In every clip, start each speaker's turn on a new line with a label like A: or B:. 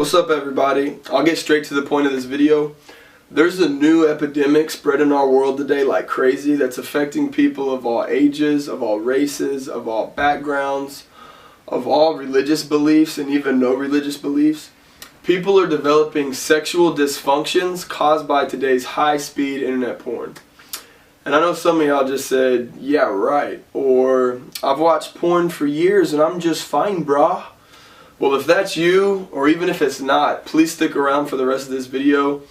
A: What's up everybody? I'll get straight to the point of this video. There's a new epidemic spreading our world today like crazy that's affecting people of all ages, of all races, of all backgrounds, of all religious beliefs and even no religious beliefs. People are developing sexual dysfunctions caused by today's high-speed internet porn. And I know some of y'all just said, yeah right, or I've watched porn for years and I'm just fine brah. Well, if that's you, or even if it's not, please stick around for the rest of this video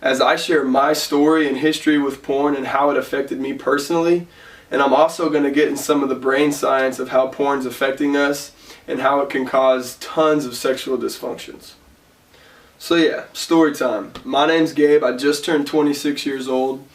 A: as I share my story and history with porn and how it affected me personally. And I'm also going to get in some of the brain science of how porn's affecting us and how it can cause tons of sexual dysfunctions. So yeah, story time. My name's Gabe. I just turned 26 years old.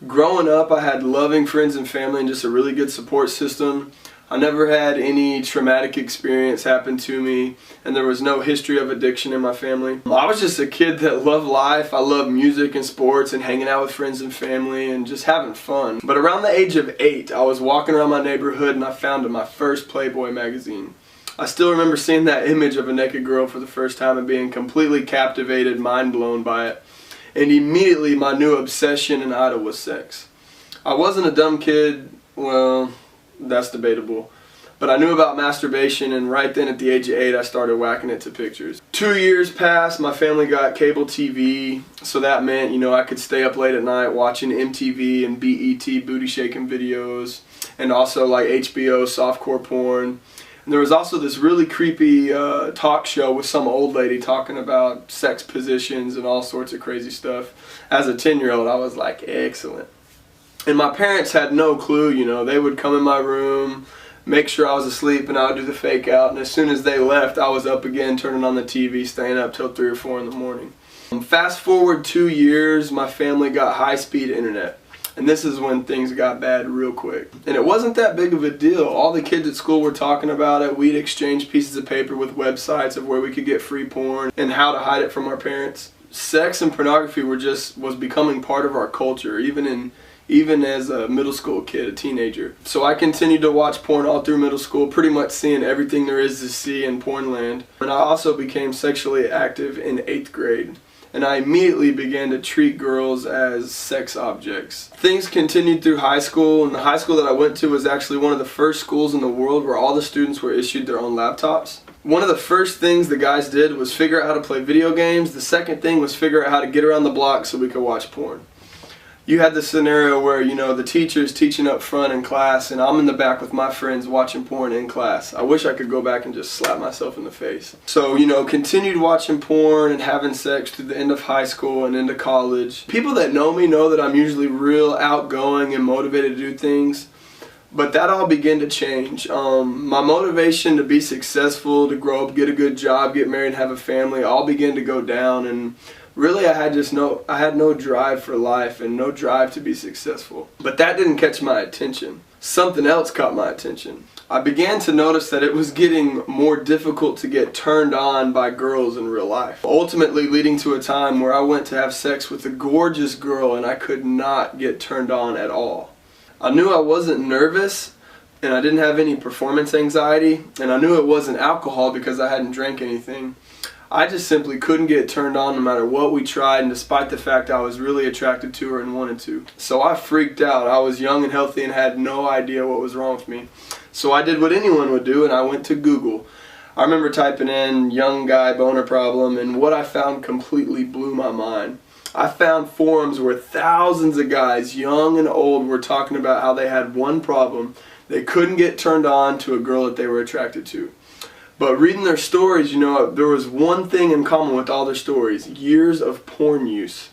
A: Growing up, I had loving friends and family and just a really good support system. I never had any traumatic experience happen to me, and there was no history of addiction in my family. I was just a kid that loved life. I loved music and sports and hanging out with friends and family and just having fun. But around the age of 8, I was walking around my neighborhood and I found my first Playboy magazine. I still remember seeing that image of a naked girl for the first time and being completely captivated, mind blown by it. And immediately my new obsession and idol was sex. I wasn't a dumb kid, well, that's debatable. But I knew about masturbation, and right then at the age of 8 I started whacking it to pictures. 2 years passed, my family got cable TV, so that meant, I could stay up late at night watching MTV and BET booty shaking videos, and also like HBO softcore porn. And there was also this really creepy talk show with some old lady talking about sex positions and all sorts of crazy stuff. As a 10-year-old I was like, excellent. And my parents had no clue, they would come in my room, make sure I was asleep, and I would do the fake out, and as soon as they left I was up again turning on the TV, staying up till 3 or 4 in the morning. Fast forward 2 years, my family got high-speed internet. And this is when things got bad real quick. And it wasn't that big of a deal. All the kids at school were talking about it. We'd exchange pieces of paper with websites of where we could get free porn and how to hide it from our parents. Sex and pornography was becoming part of our culture, even as a middle school kid, a teenager. So I continued to watch porn all through middle school, pretty much seeing everything there is to see in porn land. And I also became sexually active in 8th grade. And I immediately began to treat girls as sex objects. Things continued through high school, and the high school that I went to was actually one of the first schools in the world where all the students were issued their own laptops. One of the first things the guys did was figure out how to play video games. The second thing was figure out how to get around the block so we could watch porn. You had the scenario where, the teacher's teaching up front in class and I'm in the back with my friends watching porn in class. I wish I could go back and just slap myself in the face. So, continued watching porn and having sex through the end of high school and into college. People that know me know that I'm usually real outgoing and motivated to do things. But that all began to change. My motivation to be successful, to grow up, get a good job, get married, and have a family all began to go down, and really I had no drive for life and no drive to be successful. But that didn't catch my attention. Something else caught my attention. I began to notice that it was getting more difficult to get turned on by girls in real life. Ultimately leading to a time where I went to have sex with a gorgeous girl and I could not get turned on at all. I knew I wasn't nervous and I didn't have any performance anxiety, and I knew it wasn't alcohol because I hadn't drank anything. I just simply couldn't get turned on no matter what we tried, and despite the fact I was really attracted to her and wanted to. So I freaked out. I was young and healthy and had no idea what was wrong with me. So I did what anyone would do, and I went to Google. I remember typing in young guy boner problem, and what I found completely blew my mind. I found forums where thousands of guys, young and old, were talking about how they had one problem. They couldn't get turned on to a girl that they were attracted to. But reading their stories, there was one thing in common with all their stories: years of porn use.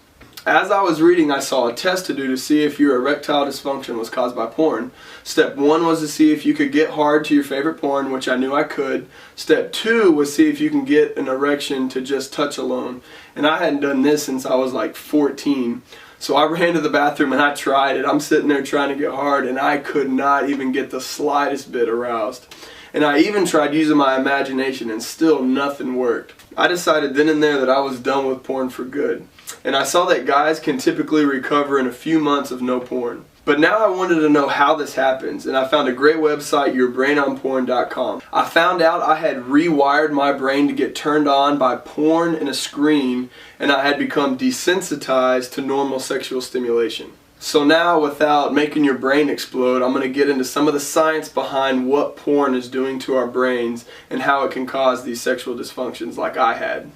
A: As I was reading, I saw a test to do to see if your erectile dysfunction was caused by porn. Step 1 was to see if you could get hard to your favorite porn, which I knew I could. Step 2 was see if you can get an erection to just touch alone. And I hadn't done this since I was like 14. So I ran to the bathroom and I tried it. I'm sitting there trying to get hard and I could not even get the slightest bit aroused. And I even tried using my imagination and still nothing worked. I decided then and there that I was done with porn for good. And I saw that guys can typically recover in a few months of no porn. But now I wanted to know how this happens, and I found a great website, yourbrainonporn.com. I found out I had rewired my brain to get turned on by porn and a screen, and I had become desensitized to normal sexual stimulation. So now, without making your brain explode, I'm going to get into some of the science behind what porn is doing to our brains and how it can cause these sexual dysfunctions like I had.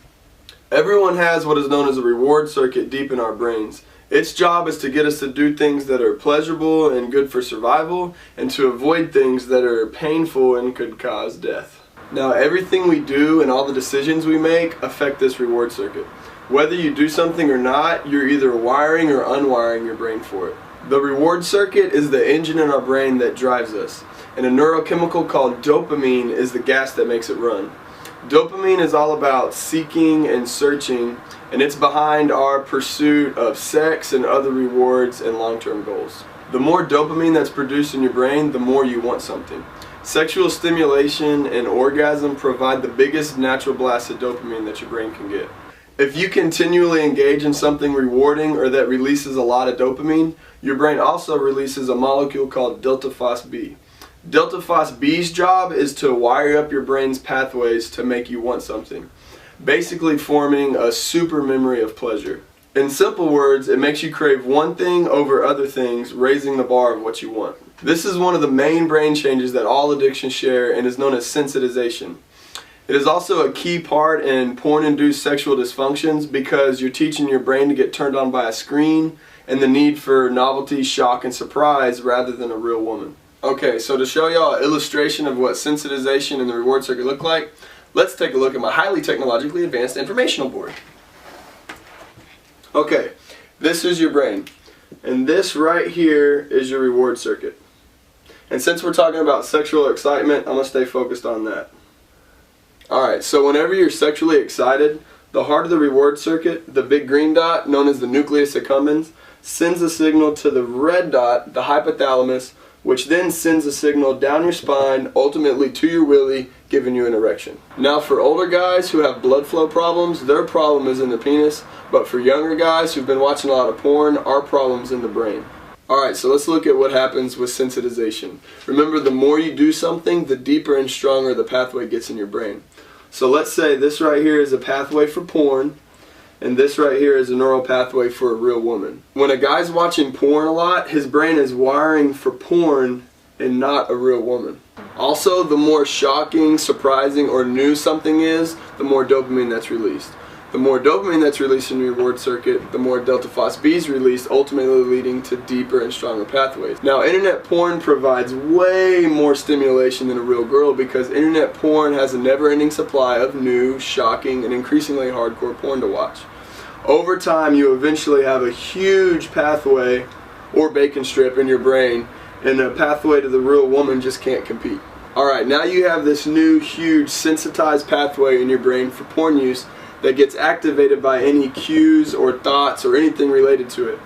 A: Everyone has what is known as a reward circuit deep in our brains. Its job is to get us to do things that are pleasurable and good for survival, and to avoid things that are painful and could cause death. Now, everything we do and all the decisions we make affect this reward circuit. Whether you do something or not, you're either wiring or unwiring your brain for it. The reward circuit is the engine in our brain that drives us, and a neurochemical called dopamine is the gas that makes it run. Dopamine is all about seeking and searching, and it's behind our pursuit of sex and other rewards and long-term goals. The more dopamine that's produced in your brain, the more you want something. Sexual stimulation and orgasm provide the biggest natural blast of dopamine that your brain can get. If you continually engage in something rewarding or that releases a lot of dopamine, your brain also releases a molecule called delta phos B. Delta phos B's job is to wire up your brain's pathways to make you want something, basically forming a super memory of pleasure. In simple words, it makes you crave one thing over other things, raising the bar of what you want. This is one of the main brain changes that all addictions share and is known as sensitization. It is also a key part in porn-induced sexual dysfunctions because you're teaching your brain to get turned on by a screen and the need for novelty, shock, and surprise rather than a real woman. Okay, so to show y'all an illustration of what sensitization and the reward circuit look like, let's take a look at my highly technologically advanced informational board. Okay, this is your brain, and this right here is your reward circuit. And since we're talking about sexual excitement, I'm going to stay focused on that. Alright, so whenever you're sexually excited, the heart of the reward circuit, the big green dot, known as the nucleus accumbens, sends a signal to the red dot, the hypothalamus, which then sends a signal down your spine, ultimately to your willy, giving you an erection. Now for older guys who have blood flow problems, their problem is in the penis, but for younger guys who've been watching a lot of porn, our problem's in the brain. Alright, so let's look at what happens with sensitization. Remember, the more you do something, the deeper and stronger the pathway gets in your brain. So let's say this right here is a pathway for porn, and this right here is a neural pathway for a real woman. When a guy's watching porn a lot, his brain is wiring for porn and not a real woman. Also, the more shocking, surprising, or new something is, the more dopamine that's released. The more dopamine that's released in your reward circuit, the more delta phos B is released, ultimately leading to deeper and stronger pathways. Now, internet porn provides way more stimulation than a real girl because internet porn has a never-ending supply of new, shocking, and increasingly hardcore porn to watch. Over time, you eventually have a huge pathway or bacon strip in your brain, and a pathway to the real woman just can't compete. Alright, now you have this new, huge, sensitized pathway in your brain for porn use that gets activated by any cues or thoughts or anything related to it.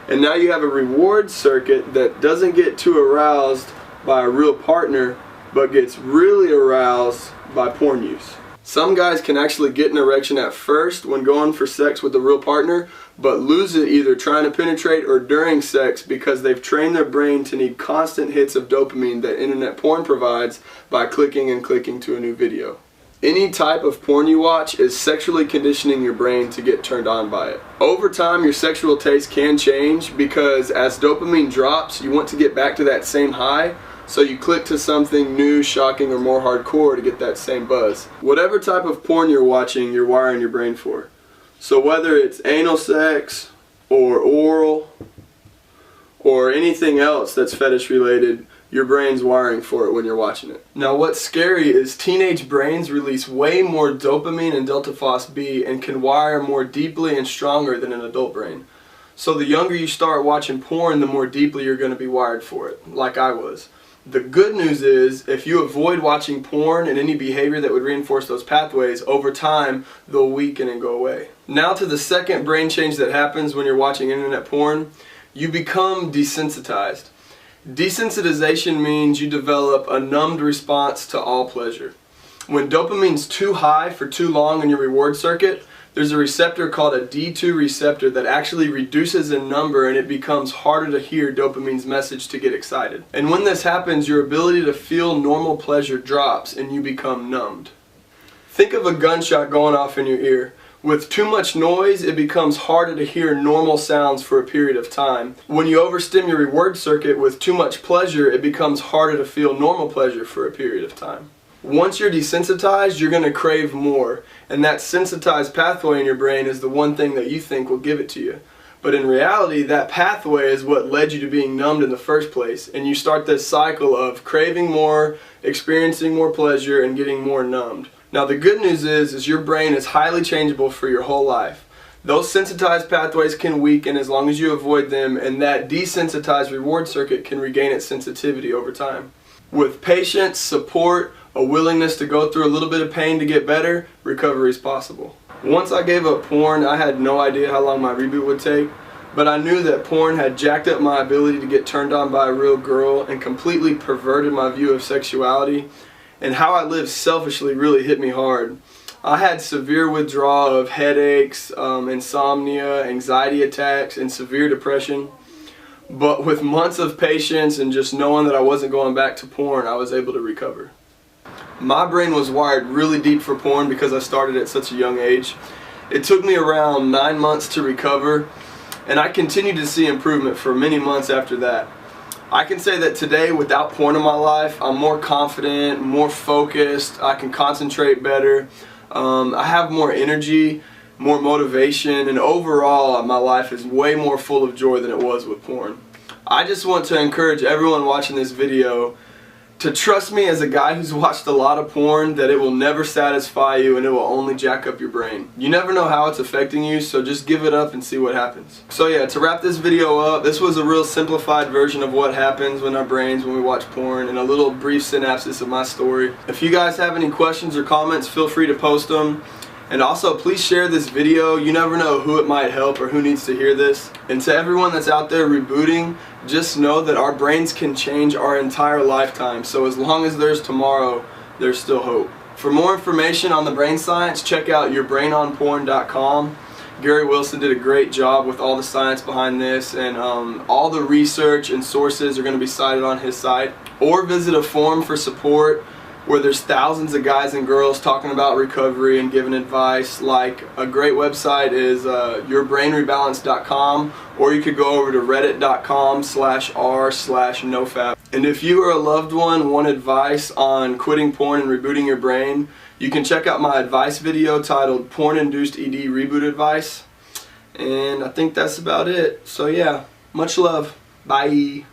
A: And now you have a reward circuit that doesn't get too aroused by a real partner, but gets really aroused by porn use. Some guys can actually get an erection at first when going for sex with a real partner, but lose it either trying to penetrate or during sex because they've trained their brain to need constant hits of dopamine that internet porn provides by clicking and clicking to a new video. Any type of porn you watch is sexually conditioning your brain to get turned on by it. Over time, your sexual taste can change because as dopamine drops, you want to get back to that same high, so you click to something new, shocking, or more hardcore to get that same buzz. Whatever type of porn you're watching, you're wiring your brain for. So whether it's anal sex, or oral, or anything else that's fetish related, your brain's wiring for it when you're watching it. Now what's scary is teenage brains release way more dopamine and delta phos B and can wire more deeply and stronger than an adult brain. So the younger you start watching porn, the more deeply you're going to be wired for it, like I was. The good news is, if you avoid watching porn and any behavior that would reinforce those pathways, over time they'll weaken and go away. Now to the second brain change that happens when you're watching internet porn. You become desensitized. Desensitization means you develop a numbed response to all pleasure. When dopamine's too high for too long in your reward circuit, there's a receptor called a D2 receptor that actually reduces in number, and it becomes harder to hear dopamine's message to get excited. And when this happens, your ability to feel normal pleasure drops and you become numbed. Think of a gunshot going off in your ear. With too much noise, it becomes harder to hear normal sounds for a period of time. When you overstimulate your reward circuit with too much pleasure, it becomes harder to feel normal pleasure for a period of time. Once you're desensitized, you're going to crave more, and that sensitized pathway in your brain is the one thing that you think will give it to you. But in reality, that pathway is what led you to being numbed in the first place, and you start this cycle of craving more, experiencing more pleasure, and getting more numbed. Now the good news is your brain is highly changeable for your whole life. Those sensitized pathways can weaken as long as you avoid them, and that desensitized reward circuit can regain its sensitivity over time. With patience, support, a willingness to go through a little bit of pain to get better, recovery is possible. Once I gave up porn, I had no idea how long my reboot would take, but I knew that porn had jacked up my ability to get turned on by a real girl and completely perverted my view of sexuality. And how I lived selfishly really hit me hard. I had severe withdrawal of headaches, insomnia, anxiety attacks, and severe depression. But with months of patience and just knowing that I wasn't going back to porn, I was able to recover. My brain was wired really deep for porn because I started at such a young age. It took me around 9 months to recover, and I continued to see improvement for many months after that. I can say that today, without porn in my life, I'm more confident, more focused, I can concentrate better, I have more energy, more motivation, and overall my life is way more full of joy than it was with porn. I just want to encourage everyone watching this video to trust me as a guy who's watched a lot of porn, that it will never satisfy you and it will only jack up your brain. You never know how it's affecting you, so just give it up and see what happens. So yeah, to wrap this video up, this was a real simplified version of what happens in our brains when we watch porn, and a little brief synopsis of my story. If you guys have any questions or comments, feel free to post them. And also, please share this video. You never know who it might help or who needs to hear this. And to everyone that's out there rebooting, just know that our brains can change our entire lifetime. So as long as there's tomorrow, there's still hope. For more information on the brain science, check out yourbrainonporn.com. Gary Wilson did a great job with all the science behind this, and all the research and sources are going to be cited on his site. Or visit a forum for support where there's thousands of guys and girls talking about recovery and giving advice. Like, a great website is yourbrainrebalance.com, or you could go over to reddit.com/r/nofap. And if you or a loved one want advice on quitting porn and rebooting your brain, you can check out my advice video titled Porn-Induced ED Reboot Advice. And I think that's about it. So yeah, much love. Bye.